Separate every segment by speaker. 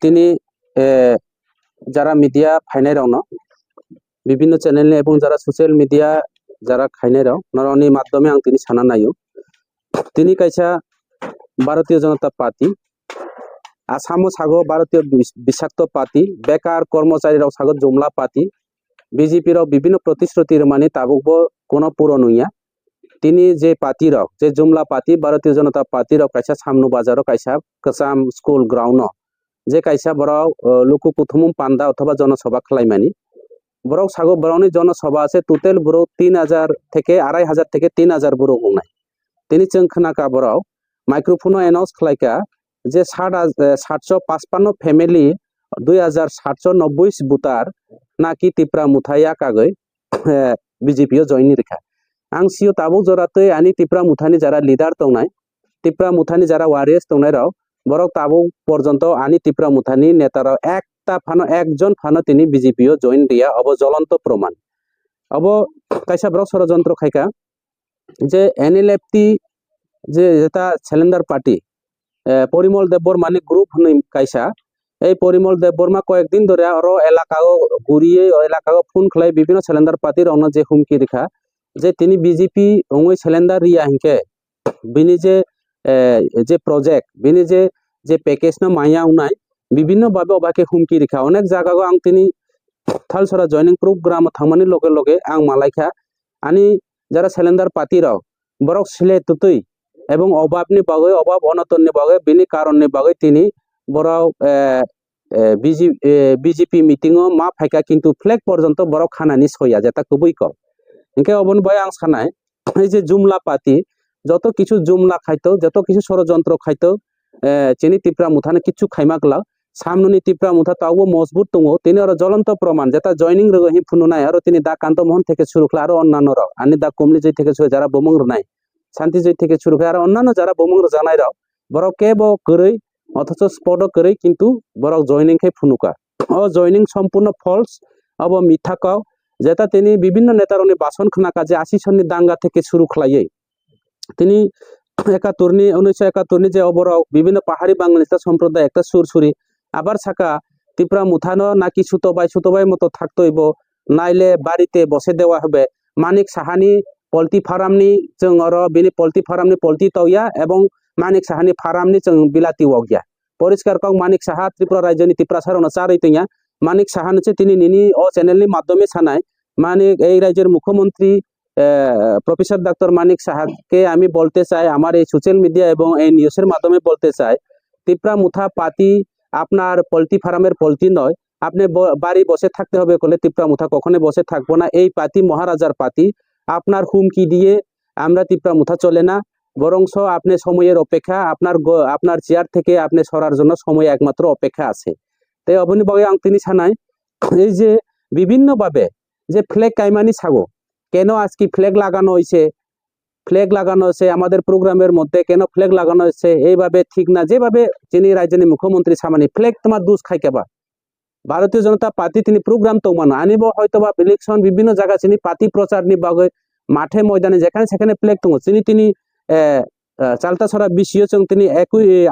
Speaker 1: তিনি যারা মিডিয়া ফাইনাই রং বিভিন্ন চ্যানেल এবং যারা সোशल মিডিয়া যারা খাইনাই রং নরনি মাধ্যমে आं তিনি সানা নাইयो তিনি কাইছা ভারতীয় জনতা পার্টি আসামো সাগো ভারতীয় বিষাক্ত পার্টি বেকার কর্মচারী রাव সাগো জুমলা পার্টি বিজেপি রাव বিভিন্ন প্রতিশ্রুতি মানে তাবুকবো কোনো পূরণ হইয়া তিনি যে পার্টি রাव যে জুমলা পার্টি ভারতীয় জনতা পার্টি রাव কাইছা সামনু বাজারও কাইছা কসাম স্কুল গ্রাউন্ড যে কাইছা বড় লুকু কুথুমুম পান্ডা অথবা জনসভা খালাইমানি বড় সাগো বড়নি জনসভা আছে টোটাল বড় 3000 থেকে 2500 থেকে 3000 বড় হনাই তিনি চংখনাকা বড় মাইক্রোফোন অ্যানাউন্স খালাইকা যে 755 ফ্যামিলি 2790 বুতার নাকি তিপ্রা মুথাইয়া কাগৈ বিজেপিও জয়েন রেখা आं सियो ताबु जराते आनी तिप्रा मुथानी जरा लिडार तंनाय तिप्रा मुथानी जरा वारियर्स तंनाय राव बरक ताबु पर्यन्त आनी तिप्रा मुथानी नेताराव एकटा फानो एकजन फानो तिनी बिजेपिओ जॉइन दिया अब ज्वलंत प्रमाण अब कायसा ब्रक षড়যন্ত্র खायका जे एनएलएफटी जे जेता सिलेंडार पार्टी परिमल देबबर्मानी ग्रुप हनै कायसा এই পরিমল দেববর্মা কয়েকদিন ধরে আরো এলাকাও ঘুরিয়ে এলাকাও ফোন খলাই বিভিন্ন সিলিন্ডার পার্টির অন্য যে হুমকি রেখা যে তিনি বিজেপি ওই সিলিন্ডার রিয়া হিংকে বিনি যে প্রজেক্ট বিনি যে প্যাকেজ না মাইয়া উনাই বিভিন্ন ভাবে অবাকে হুমকি রেখা অনেক জায়গাও आं তিনি থালসরা জয়নিং প্রোগ্রাম থামানি লগে লগে आं মালাইখা আনি যারা সিলিন্ডার পার্টি রাव বরক সিলে তুতই এবং অভাবনি বাগে অভাব অনটননি বাগে বিনি কারণনি বাগে তিনি বড় বিজেপি মিটিংও মা ফাইকা কিন্তু ফ্ল্যাগ পর্যন্ত বড় খানানি সইয়া যেটা খুবই কম ইনকে অবন ভাই आं সানাই এই যে জুমলা পাতি যত কিছু জুমলা খাইতো যত কিছু ষড়যন্ত্র খাইতো চিনি তিপ্রা মুথানে কিছু খাইমাকলা সামনুনি তিপ্রা মুথা তাও মজবুত দङ তিনি আর জ্বলন্ত প্রমাণ যেটা জয়নিং রগহি ফুনুনাই আর তিনি দা কান্ত মোহন থেকে শুরু খলা আর অন্যান্য রাव আনি দা কমলি জয় থেকে শুরু যারা বমংর নাই শান্তি জয় থেকে শুরু আর অন্যান্য যারা বমংর জানাই রাव বড় কেব কरै অথচ স্পট কरै কিন্তু বড় জয়নিং খাই ফুনুকা ও জয়নিং সম্পূর্ণ ফলস अब মিথ্যাকাও যেটা তিনি বিভিন্ন নেতারনি বাসন খানা কাজে 80 সন্নি দাঙ্গা থেকে শুরু খলাইয়ে তিনি 1971 যে অবরাও বিভিন্ন পাহাড়ি বাঙালিস্তা সম্প্রদায় একটা সুরসুরি আবার ছাকা তিপ্রা মুথানো নাকি সুতোবাই মতো থাকতইব নাইলে বাড়িতে বসে দেওয়া হবে মানিক সাহানি পল্টি ফার্মনি जों আরো বিনি পল্টি ফার্মনি পল্টি তইয়া এবং মানিক সাহানি ফার্মনি जों বিলাতি ওগিয়া পরিষ্কার কক মানিক সাহা ত্রিপুরা রাজ্যনি ত্রিপুরা সারনা চারই তইয়া মানিক সাহা হচ্ছে তিনি নিনি ও চ্যানেলনি মাধ্যমে ছানায় মানিক এই রাজ্যের মুখ্যমন্ত্রী প্রফেসর ডাক্তার মানিক সাহাকে আমি বলতে চাই আমার এই সোশ্যাল মিডিয়া এবং এই নিউজের মাধ্যমে বলতে চাই তিপ্রা মুথা পাতি আপনার পোল্ট্রি ফার্মের পোল্ট্রি নয় আপনি বাড়ি বসে থাকতে হবে বলে তিপ্রা মুথা কখনো বসে থাকবো না এই পাতি মহারাজার পাতি আপনার হুমকি দিয়ে আমরা তিপ্রা মুথা চলে না বরংস আপনি সময়ের অপেক্ষা আপনার চেয়ার থেকে আপনি সরার জন্য সময় একমাত্র অপেক্ষা আছে তাই অবনিভাবে आं তিনি ছানাই এই যে বিভিন্ন ভাবে যে ফ্ল্যাগ কাইমানি ছাগো কেন আজকে ফ্ল্যাগ লাগানো হয়েছে আমাদের প্রোগ্রামের মধ্যে কেন ফ্ল্যাগ লাগানো হয়েছে এইভাবে ঠিক না যেভাবে যিনি রাজ্যের মুখ্যমন্ত্রী সামানি ফ্ল্যাগ তোমার দুষ খাই কেবা ভারতীয় জনতা পার্টি তিনি প্রোগ্রাম তো মানো আনিব হয়তো বা ইলেকশন বিভিন্ন জায়গা চিনি পার্টি প্রচার নি বাগে মাঠে ময়দানে যেখানে সেখানে ফ্ল্যাগ তো চিনি তিনি চালতা ছড়া বিশিও চং তিনি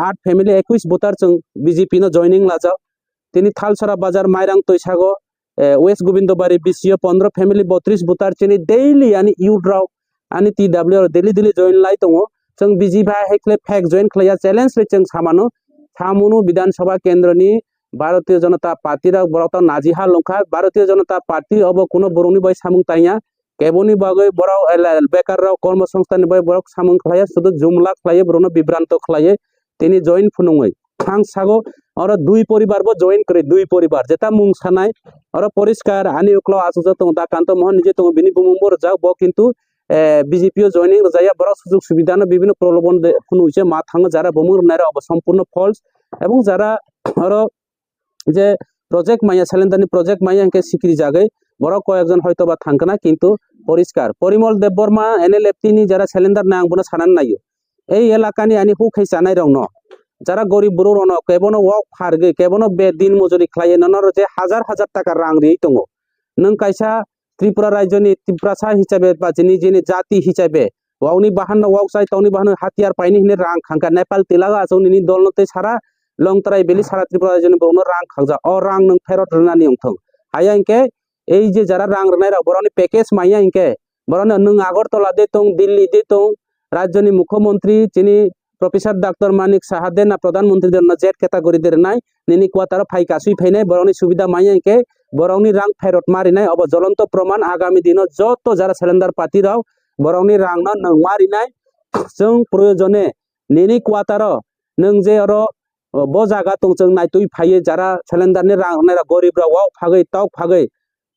Speaker 1: 8 ফ্যামিলি 21 বুতার চং বিজেপি নো জয়নিং লাজাও তিনি থালছড়া বাজার মাইরাং তৈসাগো ওয়েস্ট গোবিন্দবাড়ি বিসিও 15 ফ্যামিলি 32 বুতার চিনি ডেইলি আনি ইউড্রাও आनी टीडब्ल्यू दिल्ली जॉइन लाई दङ जों बिजिभा हेक्ले फेक जॉइन खलाया चैलेंज ले जों सामुनु विधानसभा केंद्रनि भारतीय जनता पार्टी रा बरता नाजिहा लंखा भारतीय जनता पार्टी अब कोनो बरौनि बाय सामुं ताइया केबोनि बागै बराव बेकार राव कर्मसंस्थानि बाय बरक सामुं खलाया शुद्ध जुमला खलाया बरनो बिभ्रांत खलाया तिनि जॉइन फुनुङै आं सागो और दुई परिवार बो जॉइन करे दुई परिवार जेता मुं सानाय और परिष्कार आनी उक्लो आसुज दङ दा कांत मोहन निजे दङ बिनि बुमुंबर जाव बो किन्तु বিজেপিও জয়নিং যাইয়া বড় সুযোগ সুবিধা বিভিন্ন প্রলোভন ফুনুছে মা থাঙ্গ যারা বমুর নাইরা সম্পূর্ণ ফলস এবং যারা আরো যে প্রজেক্ট মাইয়া সিলিন্ডারনি প্রজেক্ট মাইয়া কে সিক্রি জায়গায় বড় কয়েকজন হয়তো বা থাঙ্ক না কিন্তু পরিষ্কার পরিমল দেববর্মা এনএলএফটি নি যারা সিলিন্ডার না আংবনা সানান নাইও এই এলাকানি আনি হু খাই জানাই রং ন যারা গরিব বুড়ো রন কেবনো ওয়াক ফারগে কেবনো বে দিন মজুরি খাইয়ে ননর যে হাজার হাজার টাকা রাং রি দङ नों कायसा त्रिपुरा राज्यनि त्रिपुरासा हिसाबै बा जिनि जाति हिसाबै वाउनी बाहन वाउ साइ तौनी बाहन हाथियार पाइनि हिने रां खांका नेपाल तिलागा आसौ निनि दलनते सारा लंतराय बेली सारा त्रिपुरा रायजोनि बौनो रां खांजा अ रां नों फेरत रनानि अंथों हाया इनके এই যে যারা রাং রনাই বরনি প্যাকেজ মাইয়া ইনকে বরনি নং আগরতলা দে তং দিল্লি দে তং রাজ্যনি মুখ্যমন্ত্রী যিনি প্রফেসর ডাক্তার মানিক সাহা দে না প্রধানমন্ত্রীদের না জেড ক্যাটাগরি দের নাই নিনি কোয়াতার ফাইকাসুই ফাইনাই বরনি সুবিধা মাইয়া ইনকে বরনি রাং ফেরত মারিনাই অব জ্বলন্ত প্রমাণ আগামী দিন যত যারা সিলিন্ডার পাতিরাও বরনি রাং না নং মারিনাই जों प्रयोजने निनि क्वार्टार नों जे अर ब जागा तं जों नायतुइ फायो जारा सिलिन्डारनि रां गरीब राव फागै ताव फागै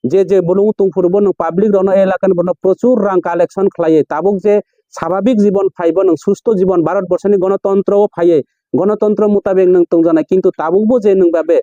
Speaker 1: जे बुलुं तुंफुरबो नों पाब्लिक रनो एलाकान बनो प्रचुर रां कालेक्शन खालायो ताबुक जे स्वाभाविक जीवन फाइबो नों सुस्थ जीवन भारतवर्षनि गणतंत्र फायो गणतंत्र मुताबिक नों तंजानाय किन्तु ताबुकबो जे नों बाबे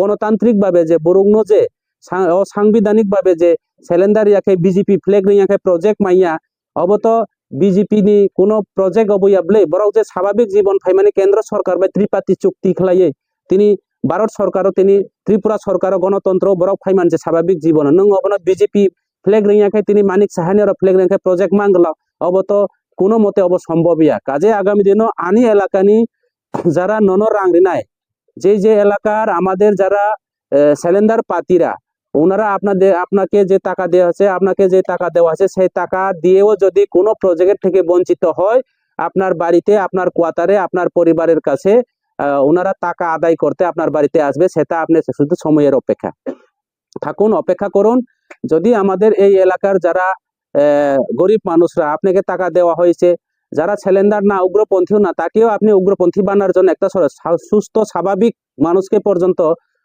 Speaker 1: गणतांत्रिक बाबे जे बरुंनो जे सांविधानिक बाबे जे सिलिन्डार याखे बीजेपी फ्लैग याखे प्रोजेक्ट माइया अब तो बीजेपी नि कोनो प्रोजेक्ट अबैयाब्ले बरक जे स्वाभाविक जीवन फाइमाने केंद्र सरकार बा त्रिपाठी चुक्ति खालायो तिनि भारत सरकार तिनि त्रिपुरा सरकार गणतंत्र बरक फाइमान जे स्वाभाविक जीवन नों अबनो बीजेपी फ्लैग रियाखे तिनि मानिक साहानि और फ्लैग रियाखे प्रोजेक्ट मांगला अब तो कोनो मते अब सम्भवया काजे आगामी दिनो आनी एलाकानि যারা নন রাংরিনাই যে এলাকার আমাদের যারা সিলিন্ডার পাতিরা ওনারা আপনাকে যে টাকা দেওয়া আছে আপনাকে যে টাকা দেওয়া আছে সেই টাকা দিয়েও যদি কোনো প্রজেক্ট থেকে বঞ্চিত হয় আপনার বাড়িতে আপনার কোয়ার্টারে আপনার পরিবারের কাছে ওনারা টাকা আদায় করতে আপনার বাড়িতে আসবে সেটা আপনি শুধু সময়ের অপেক্ষা থাকুন অপেক্ষা করুন যদি আমাদের এই এলাকার যারা গরিব মানুষরা আপনাকে টাকা দেওয়া হয়েছে যারা সিলিন্ডার না উগ্রপন্থীও না তাকেও আপনি উগ্রপন্থী বানার জন্য একটা সুস্থ স্বাভাবিক মানুষকে পর্যন্ত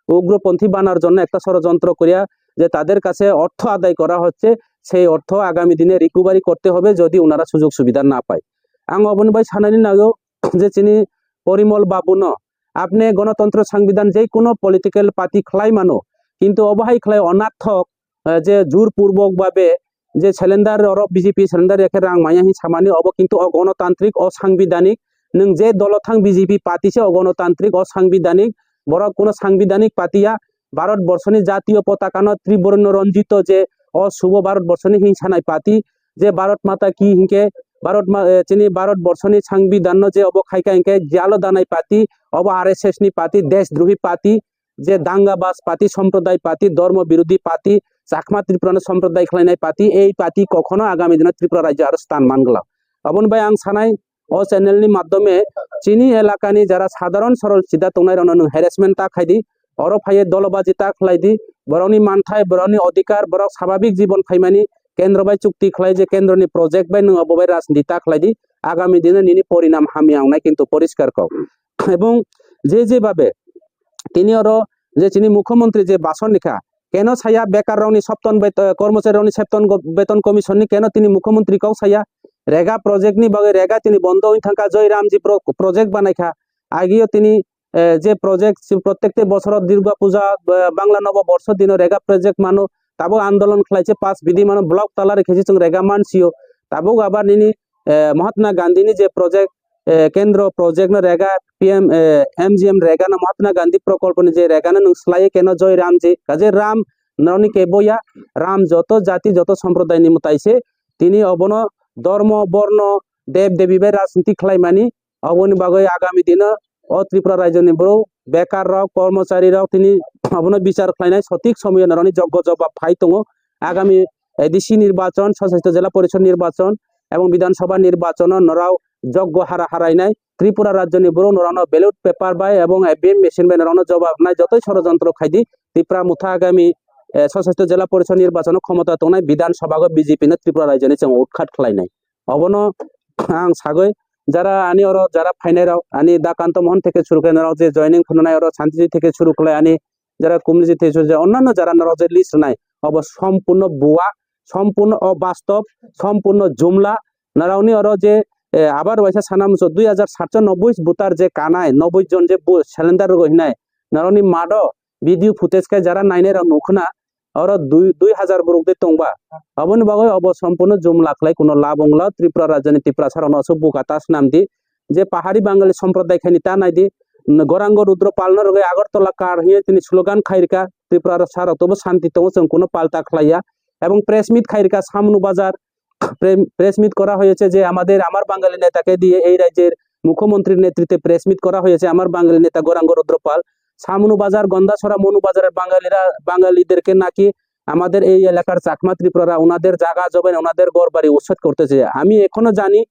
Speaker 1: উগ্রপন্থী বানার জন্য একটা ষড়যন্ত্র করিয়া যে তাদের কাছে অর্থ আদায় করা হচ্ছে সেই অর্থ আগামী দিনে রিকভারি করতে হবে যদি ওনারা সুযোগ সুবিধা না পায় आं अबन भाई सानानि नागौ जे चिनि परिमल बाबुन आपने गणतंत्र संविधान जे कोनो पलिटिकल पार्टी खलाई मानो किन्तु अबहाय खलाई अनार्थक जे जोरपूर्वक भावे जे सिलिन्डार और बीजेपी सिलिन्डार एखे रां माया हि सामानि अब किन्तु अगणतांत्रिक असंविधानिक नों जे दलथां बीजेपी पार्टी से अगणतांत्रिक असंविधानिक बरक कोनो सांविधानिक पार्टिया भारतवर्षनि जातीय पताकानो त्रिवर्ण रंजित जे अशुभ भारतवर्षनि हिंसानाय पार्टी जे भारत माता की हिंके भारतवर्षनि संविधान जे अब खाइका हिंके जालो दानाय पार्टी अब आरएसएस नि पार्टी देशद्रोही पार्टी जे दांगाबाज पार्टी सम्प्रदाय पार्टी धर्म विरोधी पार्टी चाकमा त्रिपुरा सम्प्रदाय खालायनाय पार्टी এই पार्टी कखनो आगामी दिन त्रिपुरा राज्य आरो स्थान मानगला अबन भाई आं सानाय ओ चैनल नि माध्यमे चिनी एलाकानि जारा साधारण सरल सिदा तंनाय रनो हेरेसमेंट ता खायदि और फाये दलबाजी ता खालायदि बरनि मानथाय बरनि अधिकार बरक स्वाभाविक जीवन फाइमानि केंद्र बाय चुक्ति खालाय जे केंद्रनि प्रोजेक्ट बाय नों अबबाय राजनीति ता खालायदि आगामी दिन निनि परिणाम हामि आंनाय किन्तु परिष्कार कौ एवं जे भाबे तिनि और जे चिनी मुख्यमंत्री जे भाषण लिखा केन साया बेकार रावनि सप्तन कर्मचारी रावनि सप्तन वेतन कमिशन नि केन तिनि मुख्यमंत्री कौ साया रेगा प्रोजेक्ट नि बागै रेगा तिनि बंद होइन थांका जयरामजी प्रोजेक्ट बानायखा आगियो तिनि जे प्रोजेक्ट प्रत्येकटे बছর दुर्गा पूजा बांग्ला नवबर्ष दिन रेगा प्रोजेक्ट मानो ताबो आंदोलन खालायचे पास विधि मानो ब्लक ताला रेखेछि जों रेगा मानसियो ताबो आबार निनि महात्मा गांधी नि जे प्रोजेक्ट केंद्र प्रोजेक्ट न रेगा पीएम एमजीएम रेगा न महात्मा गांधी प्रकल्प नि जे रेगा न स्लाये केन जयरामजी काजे राम नरनि केबोया राम जत जाति जत सम्प्रदाय नि मताइसे तिनि अबन धर्म वर्ण देव देवी बे राजनीति खालायमानि अबनि बागै आगामी दिन त्रिपुरा राज्यनि बरो बेकार राव कर्मचारी राव तिनि अबन विचार खालायनाय सठिक समय नरनि जग्ग जवाब फाइ दङ आगामी एडिसि निर्वाचन सशस्त्र जिला परिषद निर्वाचन एवं विधानसभा निर्वाचन नराव जग्ग हारा हारायनाय त्रिपुरा राज्यनि बरो नरानो बैलेट पेपर बाय एवं एबिएम मेसिन बाय नरानो जवाब नाय जतै षड़यंत्र खायदि त्रिपुरा मुथा आगामी सशस्त्र जिला परिषद निर्वाचन क्षमता दंनाय विधानसभा बीजेपी त्रिपुरा राज्यनि जों उৎখাত खालायनाय अबन आं सागै যারা আনি और যারা ফাইনারাও আনি দাকান্ত মোহন থেকে শুরু করে নরাও যে জয়েনিং ফোনায় और শান্তিজি থেকে শুরু করে আনি যারা কুমরিজি থেকে শুরু করে অন্যান্য যারা নরাও যে লিস্ট নাই অব সম্পূর্ণ বুয়া সম্পূর্ণ অবাস্তব সম্পূর্ণ জুমলা নরাওনি और যে আবার ওইসা সানাম 2097 বুতার যে কানায় 90 জন যে সিলিন্ডার গহিনায় নরাওনি মাড ভিডিও ফুটেজ কে যারা নাইনে রা নুখনা और 2000 बुरुक दे तंबा अबन बागै अब सम्पूर्ण जुम लाखलाय कुनो लाबंगला त्रिपुरा राज्यनि त्रिपुरा सारावनो असो बुकातास नामदि जे पाहाड़ी बांगाली सम्प्रदाय खानि ता नायदि गरांग रुद्र पालनो रगै आगरतला कार हिए तिनि स्लोगान खायरिका त्रिपुरा सारावतोबो शान्ति दङ जों कुनो पाल्टा खलाया एवं प्रेस मिट खायरिका सामनु बाजार প্রেস মিট করা হয়েছে যে আমার বাঙালি নেতাকে দিয়ে এই রাজ্যের মুখ্যমন্ত্রীর নেতৃত্বে প্রেস মিট করা হয়েছে আমার বাঙালি নেতা গৌরাঙ্গ রুদ্রপাল। সামনু বাজার, গন্দাছড়া, মনু বাজারের বাঙালিদেরকে নাকি আমাদের এই এলাকার চাকমা ত্রিপুরারা ওনাদের জায়গা জমিন ওনাদের ঘর বাড়ি উচ্ছেদ করতেছে। আমি এখনো জানি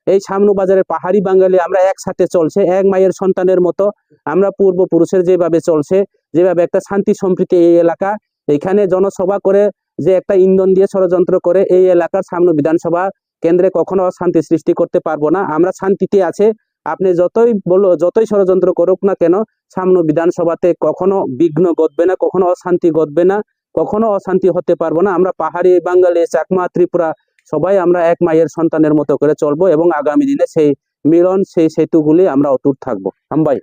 Speaker 1: এই সামনু বাজারের পাহাড়ি বাঙালি আমরা একসাথে চলছে, এক মায়ের সন্তানের মতো আমরা পূর্বপুরুষের যেভাবে চলছে, যেভাবে একটা শান্তি সম্প্রীতি এই এলাকা, এখানে জনসভা করে যে একটা ইন্ধন দিয়ে ষড়যন্ত্র করে এই এলাকার সামনে বিধানসভা কেন্দ্রে কখনো অশান্তি সৃষ্টি করতে পারবো না। আমরা শান্তিতে আছে, আপনি যতই ষড়যন্ত্র করুক না কেন সামনে বিধানসভাতে কখনো বিঘ্ন ঘটবে না, কখনো অশান্তি ঘটবে না, কখনো অশান্তি হতে পারবো না। আমরা পাহাড়ি বাঙালি, চাকমা, ত্রিপুরা সবাই আমরা এক মায়ের সন্তানের মতো করে চলবো এবং আগামী দিনে সেই মিলন, সেই সেতুগুলি আমরা অটুট থাকবো। হামবাই।